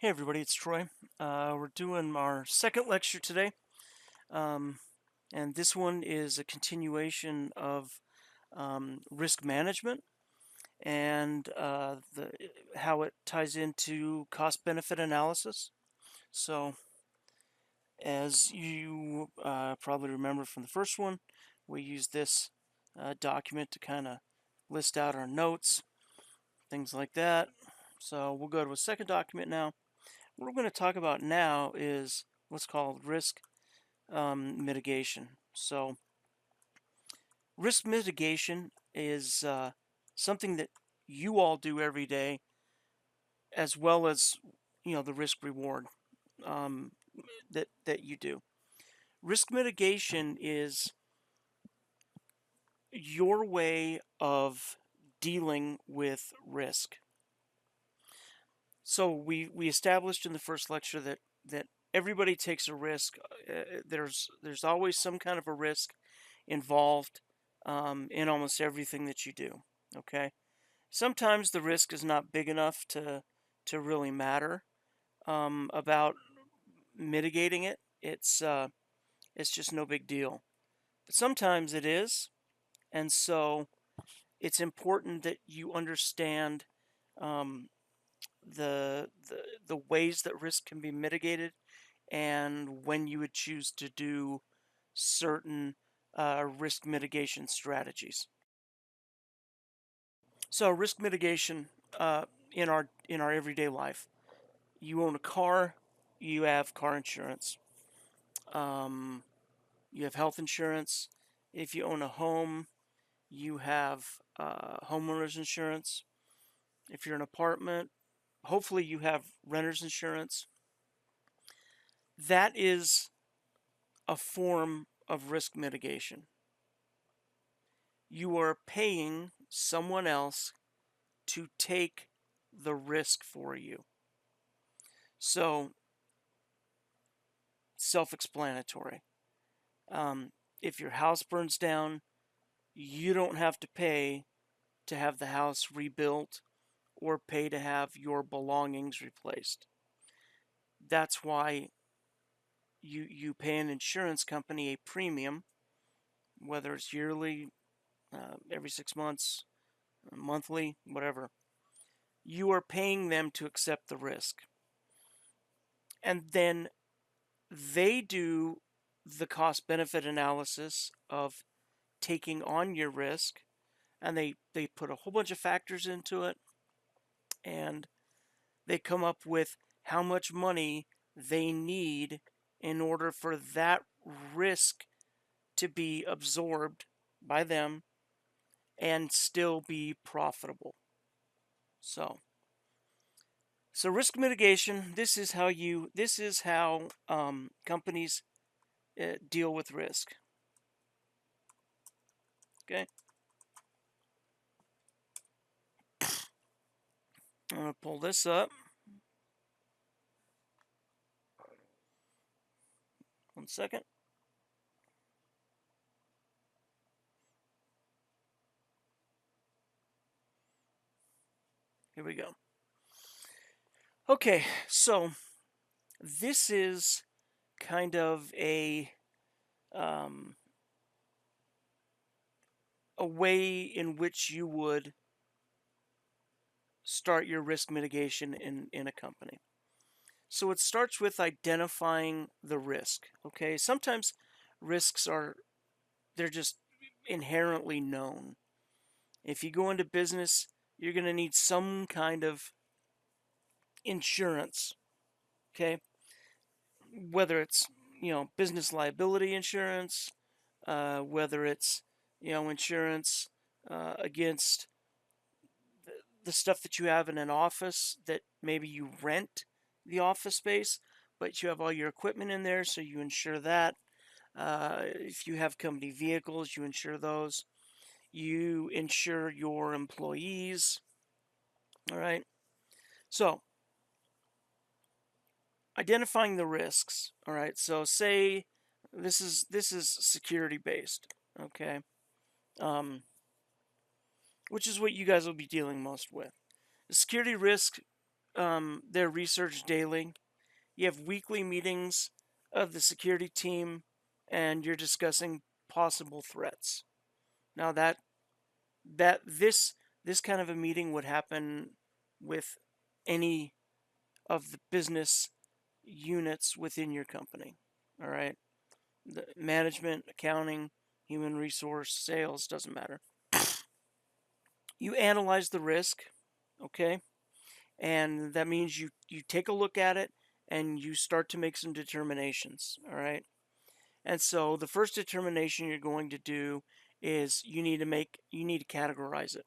Hey everybody, it's Troy. We're doing our second lecture today, um, and this one is a continuation of risk management and how it ties into cost-benefit analysis. So, as you probably remember from the first one, we use this document to kind of list out our notes, things like that. So we'll go to a second document now. What we're going to talk about now is what's called risk mitigation. So, risk mitigation is something that you all do every day, as well as the risk reward um, that you do. Risk mitigation is your way of dealing with risk. So we established in the first lecture that everybody takes a risk. There's always some kind of a risk involved in almost everything that you do. Okay. Sometimes the risk is not big enough to really matter about mitigating it. It's just no big deal. But sometimes it is, and so it's important that you understand um, the ways that risk can be mitigated and when you would choose to do certain risk mitigation strategies. So risk mitigation in our everyday life. You own a car, you have car insurance. Um, you have health insurance. If you own a home, you have homeowners insurance. If you're an apartment, hopefully you have renter's insurance. That is a form of risk mitigation. You are paying someone else to take the risk for you. So, self-explanatory. Um, if your house burns down, you don't have to pay to have the house rebuilt or pay to have your belongings replaced. That's why you pay an insurance company a premium, whether it's yearly, every 6 months, monthly, whatever. You are paying them to accept the risk. And then they do the cost benefit analysis of taking on your risk, and they put a whole bunch of factors into it, and they come up with how much money they need in order for that risk to be absorbed by them and still be profitable. So risk mitigation, this is how companies deal with risk. Okay, I'm gonna pull this up. One second. Here we go. Okay, so this is kind of um, a way in which you would start your risk mitigation in a company. So it starts with identifying the risk. Okay, sometimes risks they're just inherently known. If you go into business, you're going to need some kind of insurance. Okay, whether it's business liability insurance, whether it's insurance against the stuff that you have in an office that maybe you rent the office space, but you have all your equipment in there, so you insure that. If you have company vehicles, you insure those. You insure your employees. All right. So identifying the risks. All right. So say this is security based. Okay. Um, which is what you guys will be dealing most with. The security risk their research daily. You have weekly meetings of the security team, and you're discussing possible threats. Now that this kind of a meeting would happen with any of the business units within your company. All right, the management, accounting, human resource, sales, doesn't matter. You analyze the risk, okay, and that means you take a look at it and you start to make some determinations. All right, and so the first determination you're going to do is you need to categorize it.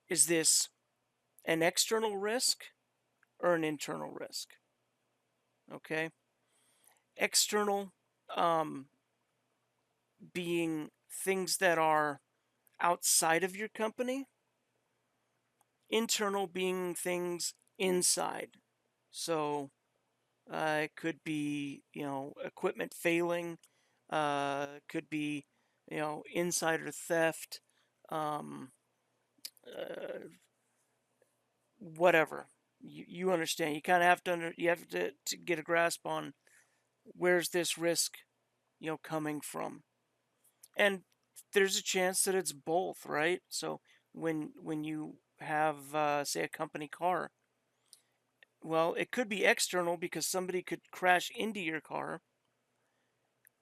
Is this an external risk or an internal risk? Okay, external um, being things that are outside of your company, internal being things inside. So it could be, equipment failing, could be, insider theft, um, uh, whatever. You understand. You kind of have to you have to get a grasp on where's this risk, coming from. And there's a chance that it's both, right? So when you have say a company car, well, it could be external because somebody could crash into your car,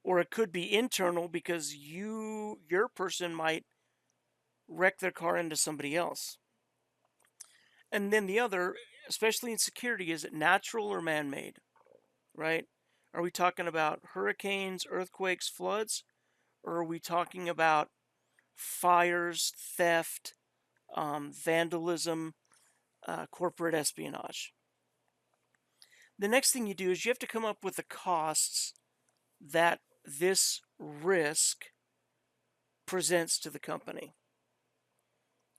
or it could be internal because your person might wreck their car into somebody else. And then the other, especially in security, is it natural or man-made, right? Are we talking about hurricanes, earthquakes, floods, or are we talking about fires, theft, vandalism, corporate espionage? The next thing you do is you have to come up with the costs that this risk presents to the company.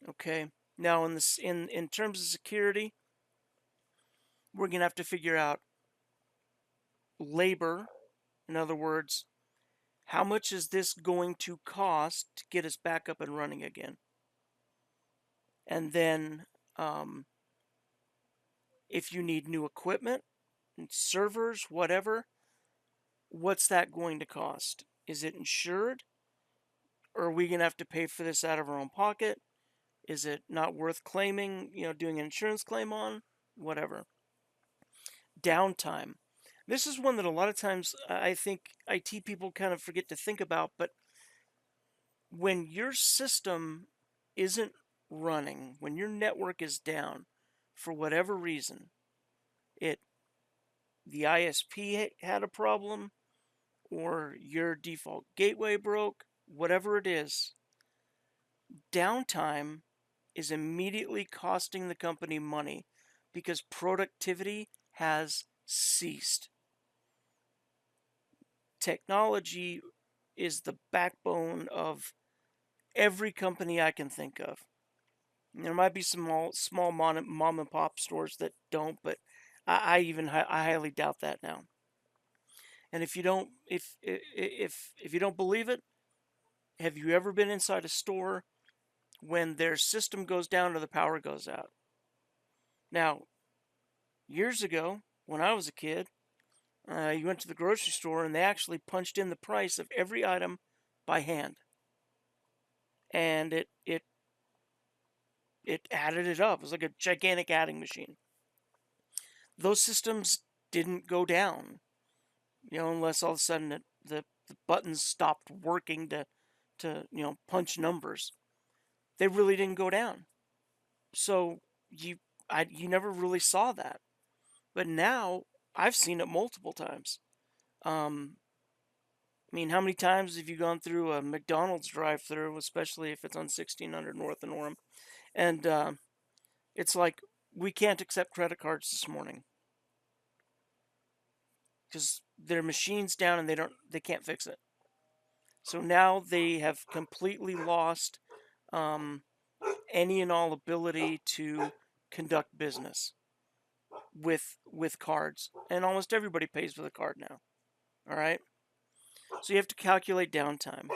Okay. Now, in terms of security, we're gonna have to figure out labor. In other words, how much is this going to cost to get us back up and running again? And then, um, if you need new equipment, servers, whatever, what's that going to cost? Is it insured? Or are we going to have to pay for this out of our own pocket? Is it not worth claiming, doing an insurance claim on? Whatever. Downtime. This is one that a lot of times I think IT people kind of forget to think about, but when your system isn't running, when your network is down for whatever reason, it the ISP had a problem or your default gateway broke, whatever it is, downtime is immediately costing the company money because productivity has ceased. Technology is the backbone of every company I can think of. There might be some small mom and pop stores that don't, but I highly doubt that now. And if you don't believe it, have you ever been inside a store when their system goes down or the power goes out? Now, years ago, when I was a kid, you went to the grocery store and they actually punched in the price of every item by hand, and it added it up. It was like a gigantic adding machine. Those systems didn't go down, unless all of a sudden the buttons stopped working to punch numbers. They really didn't go down. So you never really saw that. But now I've seen it multiple times. Um, I mean, how many times have you gone through a McDonald's drive-through, especially if it's on 1600 North and Orem, and it's like we can't accept credit cards this morning because their machine's down and they can't fix it. So now they have completely lost um, any and all ability to conduct business with cards, and almost everybody pays with a card now. All right, so you have to calculate downtime.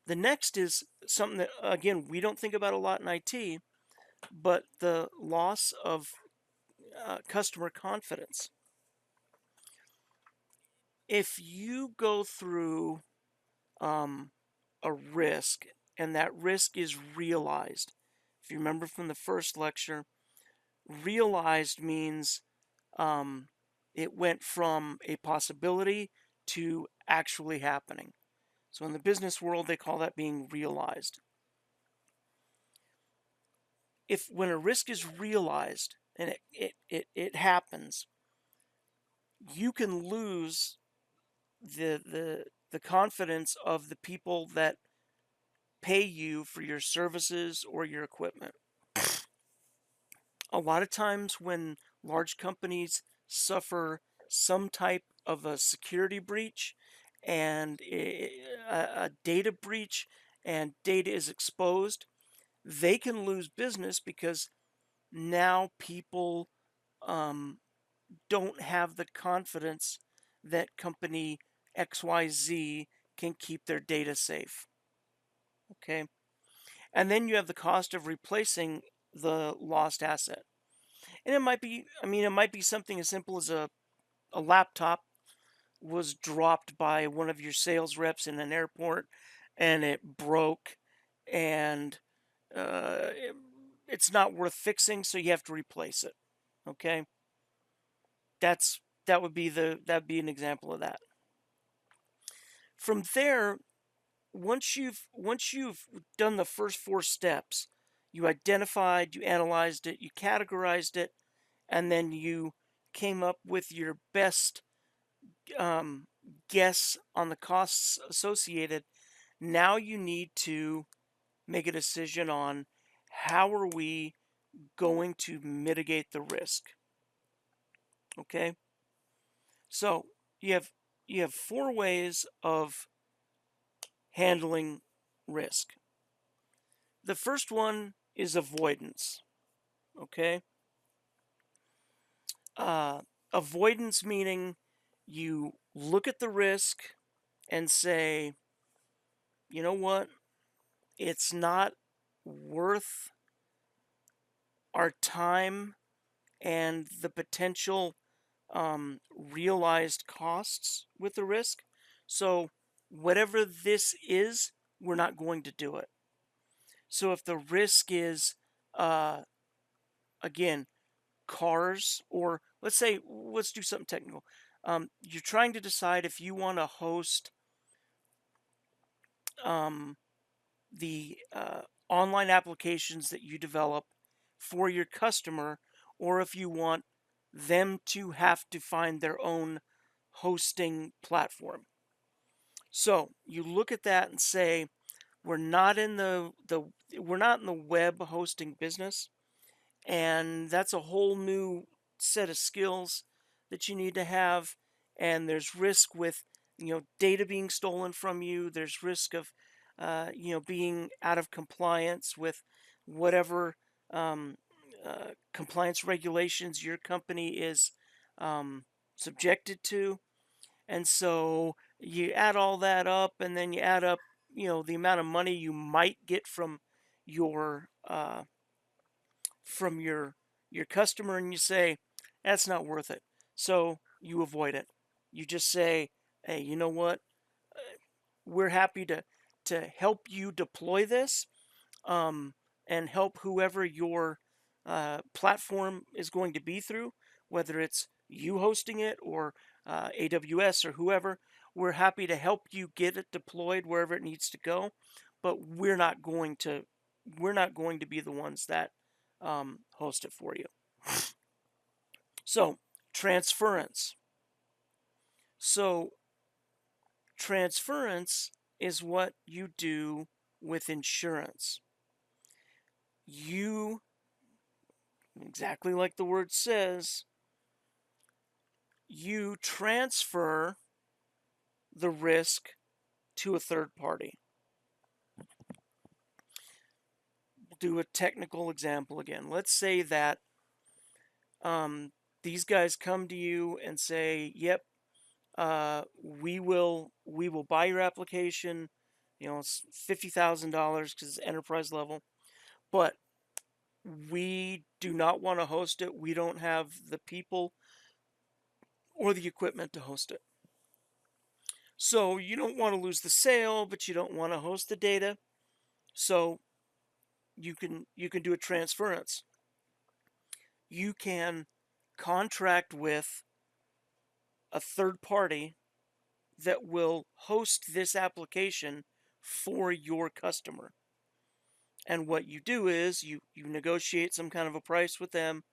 The next is something that again we don't think about a lot in IT, but the loss of customer confidence. If you go through um, a risk and that risk is realized, if you remember from the first lecture, realized means um, it went from a possibility to actually happening. So in the business world, they call that being realized. If when a risk is realized and it happens, you can lose the confidence of the people that pay you for your services or your equipment. A lot of times when large companies suffer some type of a security breach and a data breach and data is exposed, they can lose business because now people um, don't have the confidence that company XYZ can keep their data safe. Okay. And then you have the cost of replacing the lost asset. And it might be, I mean, it might be something as simple as a laptop was dropped by one of your sales reps in an airport and it broke and it, it's not worth fixing, so you have to replace it. Okay. That'd be an example of that. From there, once you've done the first four steps, you identified, you analyzed it, you categorized it, and then you came up with your best um, guess on the costs associated. Now you need to make a decision on how are we going to mitigate the risk. Okay, so you have you have four ways of handling risk. The first one is avoidance. Okay, uh, avoidance meaning you look at the risk and say, you know what, it's not worth our time and the potential realized costs with the risk. So, whatever this is, we're not going to do it. So, if the risk is, uh, again, cars, or let's do something technical. You're trying to decide if you want to host um, the online applications that you develop for your customer, or if you want them to have to find their own hosting platform. So you look at that and say, we're not in the we're not in the web hosting business, and that's a whole new set of skills that you need to have. And there's risk with data being stolen from you. There's risk of being out of compliance with whatever um, compliance regulations your company is subjected to. And so you add all that up, and then you add up the amount of money you might get your uh, from your customer, and you say that's not worth it, so you avoid it. You just say, hey, you know what, we're happy to help you deploy this, um, and help whoever your platform is going to be through, whether it's you hosting it or AWS or whoever. We're happy to help you get it deployed wherever it needs to go, but we're not going to be the ones that host it for you. So transference. So transference is what you do with insurance. You, exactly like the word says, you transfer the risk to a third party. We'll do a technical example again. Let's say that these guys come to you and say, "Yep, we will buy your application. It's $50,000 because it's enterprise level, but We do not want to host it. We don't have the people or the equipment to host it. So you don't want to lose the sale, but you don't want to host the data. So you can do a transference. You can contract with a third party that will host this application for your customer. And what you do is you negotiate some kind of a price with them,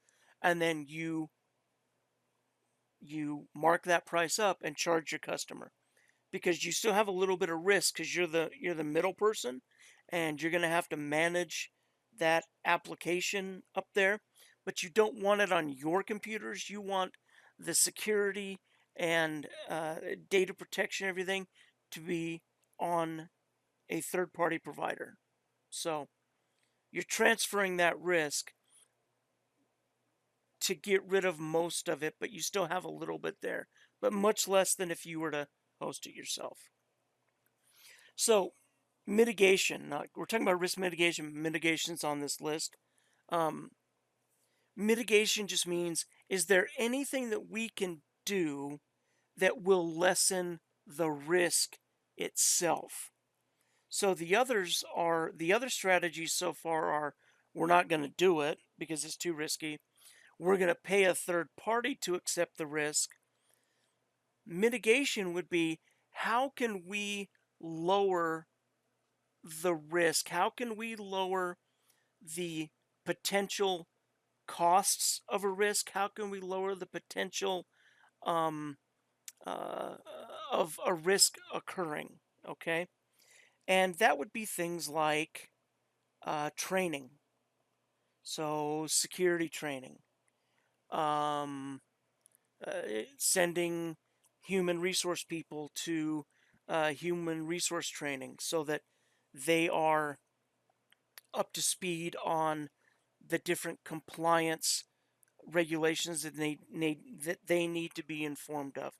and then you mark that price up and charge your customer, because you still have a little bit of risk because you're the middle person, and you're going to have to manage that application up there, but you don't want it on your computers. You want the security and data protection, everything, to be on a third party provider. So you're transferring that risk to get rid of most of it, but you still have a little bit there, but much less than if you were to host it yourself. So, mitigation. We're talking about risk mitigation. Mitigation's on this list. Um, Mitigation just means, is there anything that we can do that will lessen the risk itself? So the other strategies so far are, we're not going to do it because it's too risky. We're going to pay a third party to accept the risk. Mitigation would be, how can we lower the risk? How can we lower the potential costs of a risk? How can we lower the potential um, uh, of a risk occurring? Okay. And that would be things like training. So, security training, um, sending human resource people to human resource training so that they are up to speed on the different compliance regulations that they need to be informed of.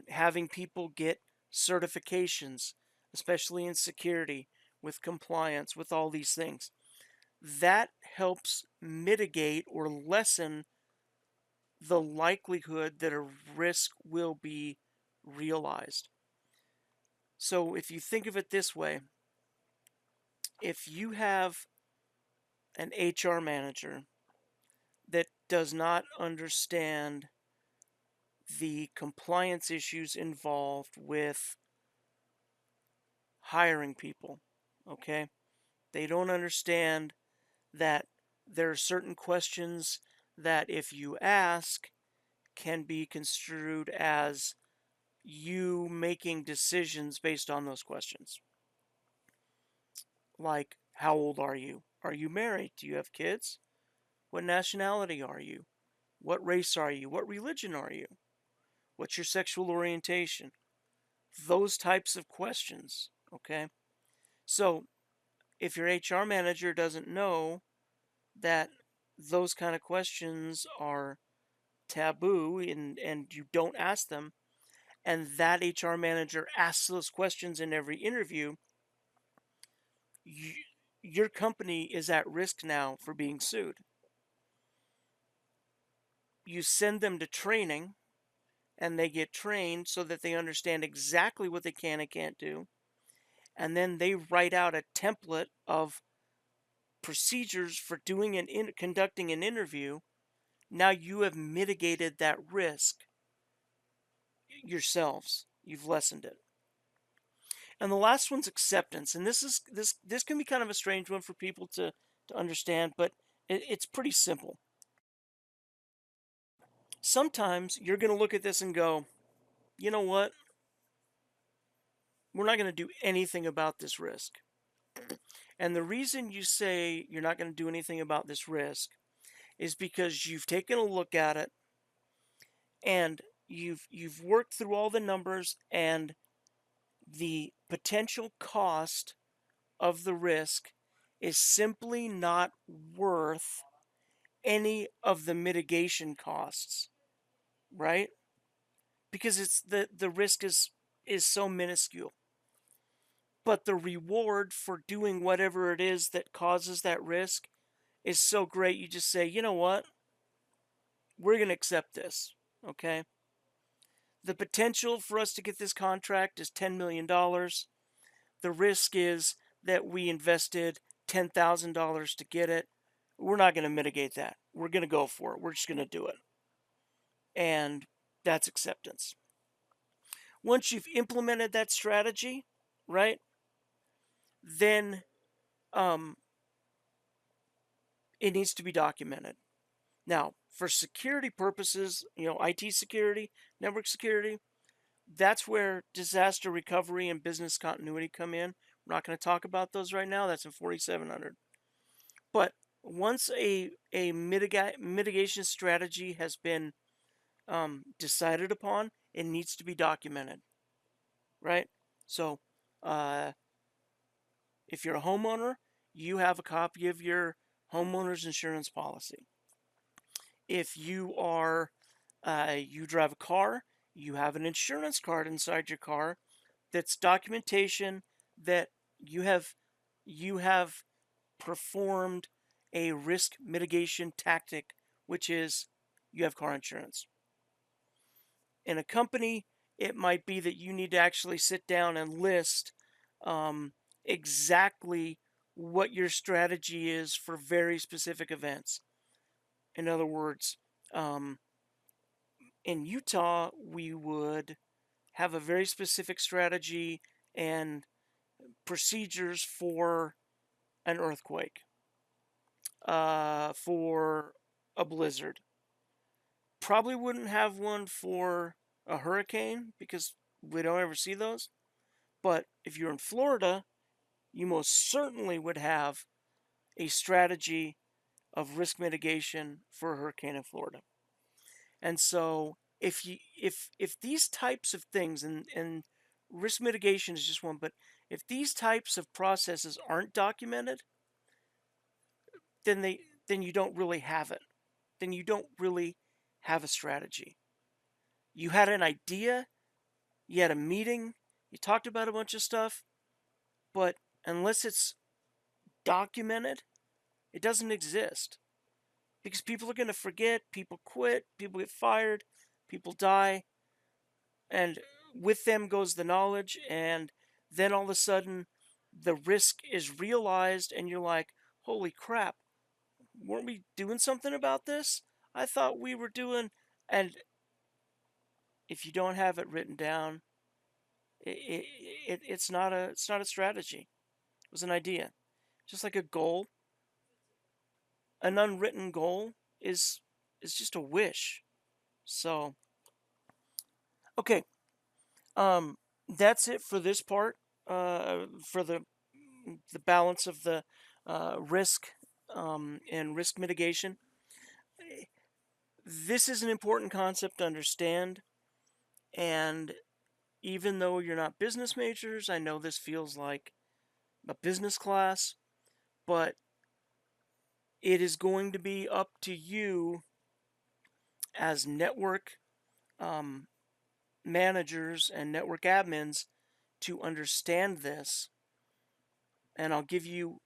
Having people get certifications, especially in security, with compliance, with all these things. That helps mitigate or lessen the likelihood that a risk will be realized. So if you think of it this way, if you have an HR manager that does not understand the compliance issues involved with hiring people, okay? They don't understand that there are certain questions that, if you ask, can be construed as you making decisions based on those questions. Like, how old are you? Are you married? Do you have kids? What nationality are you? What race are you? What religion are you? What's your sexual orientation? Those types of questions, okay? So, if your HR manager doesn't know that those kind of questions are taboo, and you don't ask them, and that HR manager asks those questions in every interview, you, your company is at risk now for being sued. You send them to training, and they get trained so that they understand exactly what they can and can't do. And then they write out a template of procedures for conducting an interview. Now you have mitigated that risk yourselves. You've lessened it. And the last one's acceptance. And this can be kind of a strange one for people to understand, but it's pretty simple. Sometimes you're going to look at this and go, you know what? We're not going to do anything about this risk. And the reason you say you're not going to do anything about this risk is because you've taken a look at it, and you've worked through all the numbers, and the potential cost of the risk is simply not worth any of the mitigation costs, right? Because it's the risk is so minuscule. But the reward for doing whatever it is that causes that risk is so great, you just say, you know what? We're going to accept this. Okay. The potential for us to get this contract is $10 million. dollars. The risk is that we invested $10,000 to get it. We're not going to mitigate that. We're going to go for it. We're just going to do it. And that's acceptance. Once you've implemented that strategy, right, then um, it needs to be documented. Now, for security purposes, IT security, network security, that's where disaster recovery and business continuity come in. We're not going to talk about those right now. That's in 4700. But once a mitigation strategy has been decided upon, it needs to be documented, right? So, uh, if you're a homeowner, you have a copy of your homeowner's insurance policy. If you drive a car, you have an insurance card inside your car that's documentation that you have you have performed a risk mitigation tactic, which is you have car insurance. In a company, it might be that you need to actually sit down and list um, exactly what your strategy is for very specific events. In other words, um, in Utah, we would have a very specific strategy and procedures for an earthquake, for a blizzard. Probably wouldn't have one for a hurricane because we don't ever see those. But if you're in Florida, you most certainly would have a strategy of risk mitigation for a hurricane in Florida. And so if these types of things and risk mitigation is just one, but if these types of processes aren't documented, then you don't really have it. Then you don't really have a strategy. You had an idea, you had a meeting, you talked about a bunch of stuff, but unless it's documented, it doesn't exist. Because people are going to forget, people quit, people get fired, people die, and with them goes the knowledge, and then all of a sudden the risk is realized, and you're like, holy crap, weren't we doing something about this? I thought we were doing. And if you don't have it written down, it's not a strategy. It was an idea. Just like a goal, an unwritten goal is just a wish. So okay, um, that's it for this part. For the balance of the risk and risk mitigation. This is an important concept to understand, and even though you're not business majors, I know this feels like a business class, but it is going to be up to you as network um, managers and network admins to understand this. And I'll give you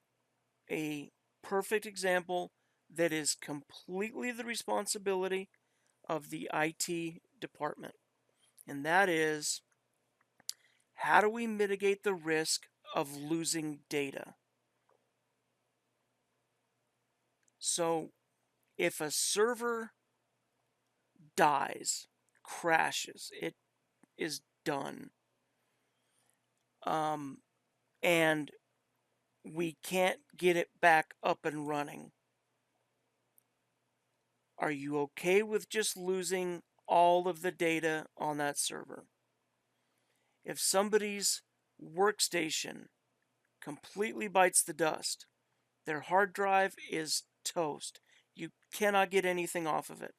a perfect example that is completely the responsibility of the IT department. And that is, how do we mitigate the risk of losing data? So, if a server dies, crashes, it is done. Um, and we can't get it back up and running. Are you okay with just losing all of the data on that server? If somebody's workstation completely bites the dust, their hard drive is toast. You cannot get anything off of it.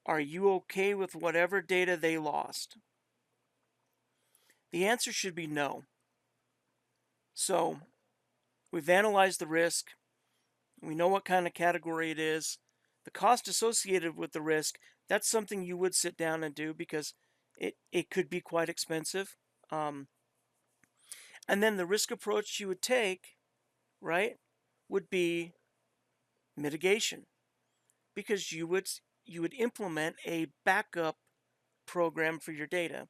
Are you okay with whatever data they lost? The answer should be no. So, we've analyzed the risk. We know what kind of category it is. The cost associated with the risk, that's something you would sit down and do because it could be quite expensive. Um, and then the risk approach you would take, right, would be mitigation, because you would implement a backup program for your data,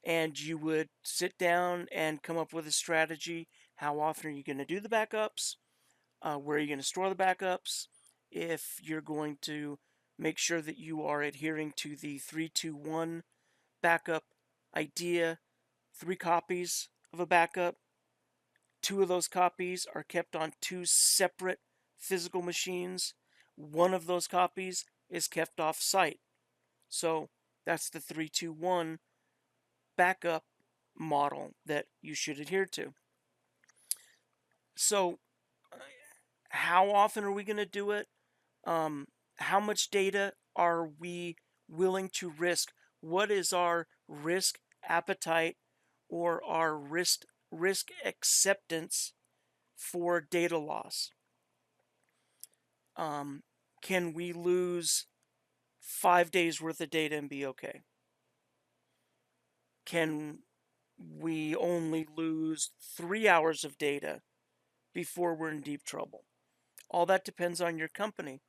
and you would sit down and come up with a strategy. How often are you going to do the backups? Where are you going to store the backups? If you're going to make sure that you are adhering to the 3-2-1 backup idea, 3 copies of a backup, 2 of those copies are kept on 2 separate physical machines. One of those copies is kept off site. So that's the 3-2-1 backup model that you should adhere to. So, how often are we going to do it? How much data are we willing to risk? What is our risk appetite or our risk acceptance for data loss? Um, can we lose 5 days worth of data and be okay? Can we only lose 3 hours of data before we're in deep trouble? All that depends on your company,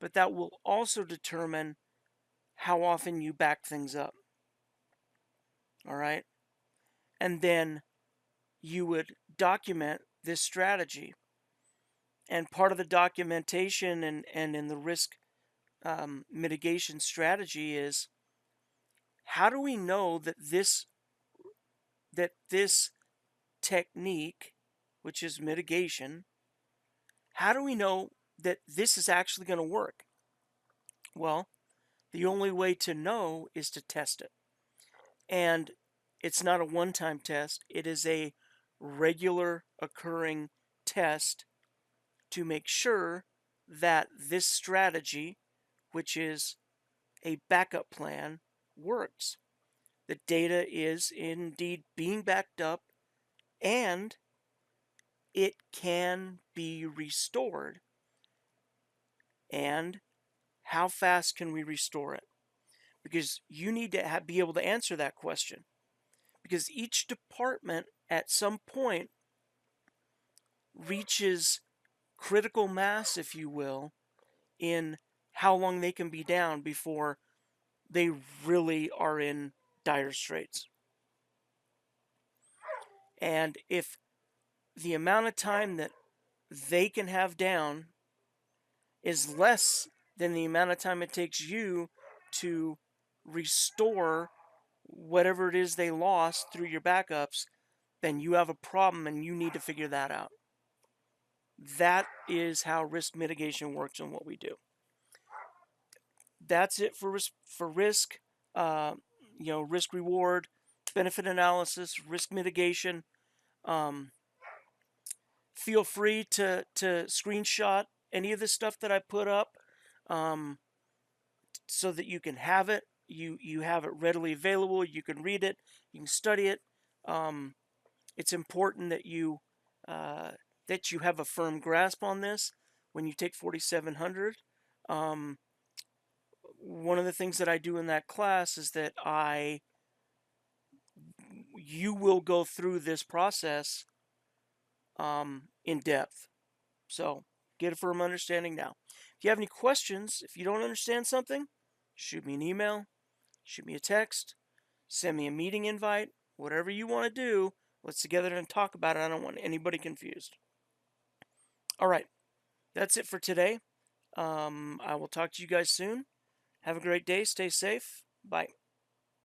but that will also determine how often you back things up. All right. And then you would document this strategy. And part of the documentation and in the risk mitigation strategy is, how do we know that this technique, which is mitigation, how do we know that this is actually going to work? Well, the only way to know is to test it. And it's not a one-time test, it is a regular occurring test to make sure that this strategy, which is a backup plan, works. The data is indeed being backed up and it can be restored. And how fast can we restore it? Because you need to be able to answer that question. Because each department at some point reaches critical mass, if you will, in how long they can be down before they really are in dire straits. And if the amount of time that they can have down is less than the amount of time it takes you to restore whatever it is they lost through your backups, then you have a problem and you need to figure that out. That is how risk mitigation works and what we do. That's it for risk. Uh, risk reward, benefit analysis, risk mitigation. Um, Feel free to screenshot any of the stuff that I put up, um, so that you can have it. You have it readily available. You can read it. You can study it. Um, it's important uh, that you have a firm grasp on this when you take 4700. Um, One of the things that I do in that class is that you will go through this process in depth. So get a firm understanding now. If you have any questions, if you don't understand something, shoot me an email, shoot me a text, send me a meeting invite, whatever you want to do. Let's together and talk about it. I don't want anybody confused. All right, that's it for today. I will talk to you guys soon. Have a great day. Stay safe. Bye.